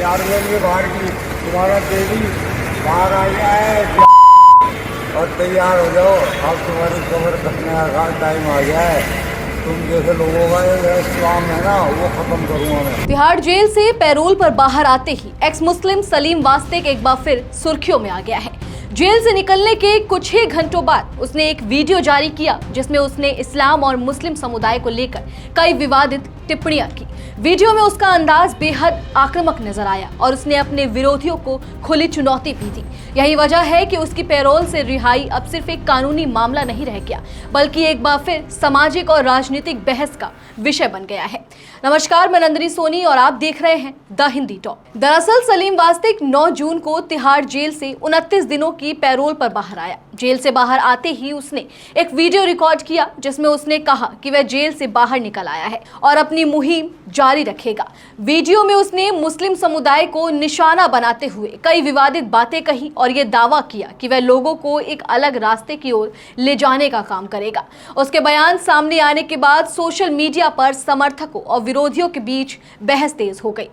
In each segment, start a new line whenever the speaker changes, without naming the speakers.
तैयार हो जाएंगे बाहर की, तुम्हारा देवी बाहर आ गया है और तैयार हो जाओ। अब तुम्हारी कमर कसने का टाइम आ गया है। तुम जैसे लोगों का ये इस्लाम है ना, वो खत्म करूंगा मैं।
तिहाड़ जेल से पैरोल पर बाहर आते ही एक्स मुस्लिम सलीम वास्तिक एक बार फिर सुर्खियों में आ गया है। जेल से निकलने के कुछ ही घंटों बाद उसने एक वीडियो जारी किया जिसमें उसने इस्लाम और मुस्लिम समुदाय को लेकर कई विवादित टिप्पणियां की। वीडियो में उसका अंदाज बेहद आक्रामक नजर आया और उसने अपने विरोधियों को खुली चुनौती भी दी। यही वजह है कि उसकी पैरोल से रिहाई अब सिर्फ एक कानूनी मामला नहीं रह गया, बल्कि एक बार फिर सामाजिक और राजनीतिक बहस का विषय बन गया है। नमस्कार, मैं नंदिनी सोनी और आप देख रहे हैं द हिंदी टॉक। दरअसल सलीम वास्तिक 9 जून को तिहाड़ जेल से 29 दिनों की पैरोल पर बाहर आया। जेल से बाहर आते ही उसने एक वीडियो रिकॉर्ड किया जिसमें उसने कहा कि वह जेल से बाहर निकल आया है और अपनी मुहिम जारी रखेगा। वीडियो में उसने मुस्लिम समुदाय को निशाना बनाते हुए कई विवादित बातें कही और यह दावा किया कि वह लोगों को एक अलग रास्ते की ओर ले जाने का काम करेगा। उसके बयान सामने आने के बाद सोशल मीडिया पर समर्थकों और विरोधियों के बीच बहस तेज हो गई।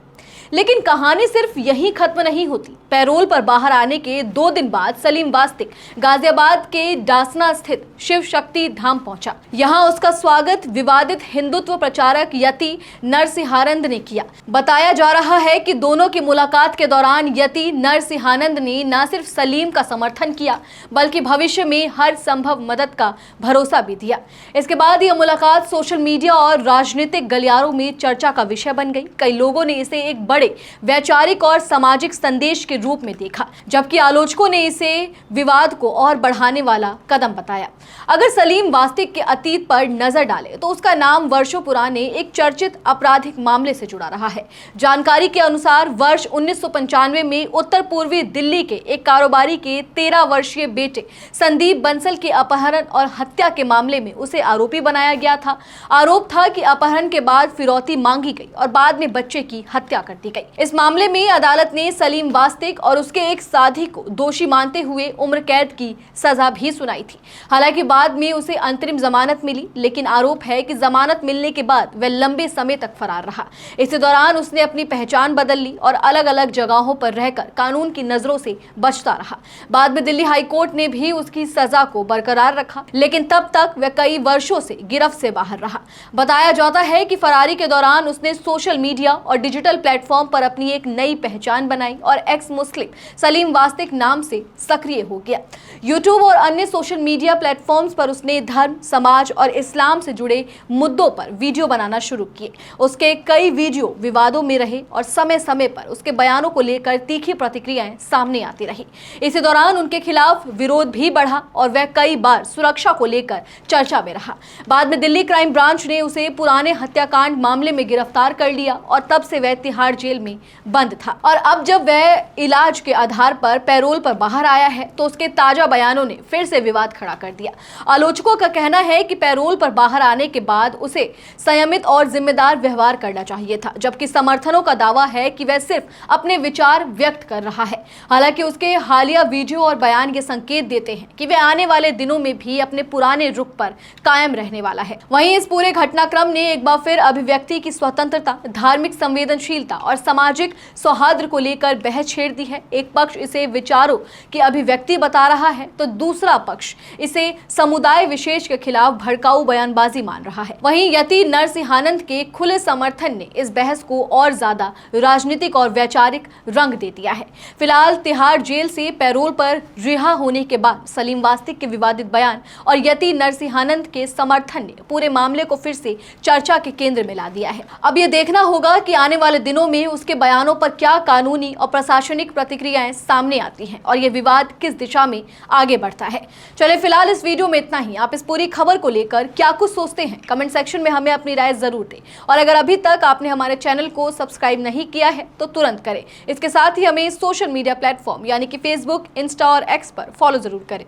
लेकिन कहानी सिर्फ यहीं खत्म नहीं होती। पैरोल पर बाहर आने के 2 दिन बाद सलीम वास्तिक गाजियाबाद के डासना स्थित शिव शक्ति धाम पहुंचा। यहां उसका स्वागत विवादित हिंदुत्व प्रचारक यति नरसिंहानंद ने किया। बताया जा रहा है कि दोनों की मुलाकात के दौरान यति नरसिंहानंद ने न सिर्फ सलीम का समर्थन किया बल्कि भविष्य में हर संभव मदद का भरोसा भी दिया। इसके बाद यह मुलाकात सोशल मीडिया और राजनीतिक गलियारों में चर्चा का विषय बन गई। कई लोगों ने इसे एक बड़े वैचारिक और सामाजिक संदेश के रूप में देखा, जबकि आलोचकों ने इसे विवाद को और बढ़ाने वाला कदम बताया। अगर सलीम वास्तिक के अतीत पर नजर डालें तो उसका नाम वर्षों पुराने एक चर्चित आपराधिक मामले से जुड़ा रहा है। जानकारी के अनुसार वर्ष 1995 में उत्तर पूर्वी दिल्ली के एक कारोबारी के 13 वर्षीय बेटे संदीप बंसल के अपहरण और हत्या के मामले में उसे आरोपी बनाया गया था। आरोप था कि अपहरण के बाद फिरौती मांगी गई और बाद में बच्चे की हत्या कर दी गई। इस मामले में अदालत ने सलीम वास्तिक और उसके एक साथी को दोषी मानते हुए उम्र कैद की सजा भी सुनाई थी। हालांकि बाद में उसे अंतरिम जमानत मिली, लेकिन आरोप है कि जमानत मिलने के बाद वह लंबे समय तक फरार रहा। इसी दौरान उसने अपनी पहचान बदल ली और अलग अलग जगहों पर रहकर कानून की नजरों से बचता रहा। बाद में दिल्ली हाई कोर्ट ने भी उसकी सजा को बरकरार रखा, लेकिन तब तक वह कई वर्षों से गिरफ्त से बाहर रहा। बताया जाता है कि फरारी के दौरान उसने सोशल मीडिया और डिजिटल प्लेटफॉर्म पर अपनी एक नई पहचान बनाई और एक्स मुस्लिम सलीम वास्तिक नाम से सक्रिय हो गया। यूट्यूब और अन्य सोशल मीडिया प्लेटफॉर्म्स पर उसने धर्म, समाज और इस्लाम से जुड़े मुद्दों पर वीडियो बनाना शुरू किए। उसके कई वीडियो विवादों में रहे और समय समय पर उसके बयानों को लेकर तीखी प्रतिक्रियाएं सामने आती रही। इसी दौरान उनके खिलाफ विरोध भी बढ़ा और वह कई बार सुरक्षा को लेकर चर्चा में रहा। बाद में दिल्ली क्राइम ब्रांच ने उसे पुराने हत्याकांड मामले में गिरफ्तार कर लिया और तब से वह तिहाड़ जेल में बंद था। और अब जब वह इलाज के आधार पर पैरोल पर बाहर आया है तो उसके ताजा बयानों ने फिर से विवाद खड़ा कर दिया। आलोचकों का कहना है कि पैरोल पर बाहर आने के बाद उसे संयमित और जिम्मेदार व्यवहार करना चाहिए था, जबकि समर्थनों का दावा है कि वह सिर्फ अपने विचार व्यक्त कर रहा है। हालांकि उसके हालिया वीडियो और बयान ये संकेत देते हैं कि वह आने वाले दिनों में भी अपने पुराने रुख पर कायम रहने वाला है। वहीं इस पूरे घटनाक्रम ने एक बार फिर अभिव्यक्ति की स्वतंत्रता, धार्मिक संवेदनशीलता और सामाजिक सौहार्द को लेकर बहस छेड़ दी है। एक पक्ष इसे विचारों की अभिव्यक्ति बता रहा है तो दूसरा पक्ष इसे समुदाय विशेष के खिलाफ भड़काऊ बयानबाजी मान रहा है। वहीं यति नरसिंहानंद के खुले समर्थन ने इस बहस को और ज्यादा राजनीतिक और वैचारिक रंग दे दिया है। फिलहाल तिहाड़ जेल से पैरोल पर रिहा होने के बाद सलीम वास्तिक के विवादित बयान और यति नरसिंहानंद के समर्थन ने पूरे मामले को फिर से चर्चा के केंद्र में ला दिया है। अब यह देखना होगा कि आने वाले दिनों में उसके बयानों पर क्या कानूनी और प्रशासनिक प्रतिक्रियाएं सामने आती हैं और यह विवाद किस दिशा में आगे बढ़ता है। चलिए फिलहाल इस वीडियो में इतना ही। आप इस पूरी खबर को लेकर क्या कुछ सोचते हैं, कमेंट सेक्शन में हमें अपनी राय जरूर दें। और अगर अभी तक आपने हमारे चैनल को सब्सक्राइब नहीं किया है तो तुरंत करें। इसके साथ ही हमें सोशल मीडिया प्लेटफॉर्म यानी कि फेसबुक, इंस्टा और एक्स पर फॉलो जरूर करें।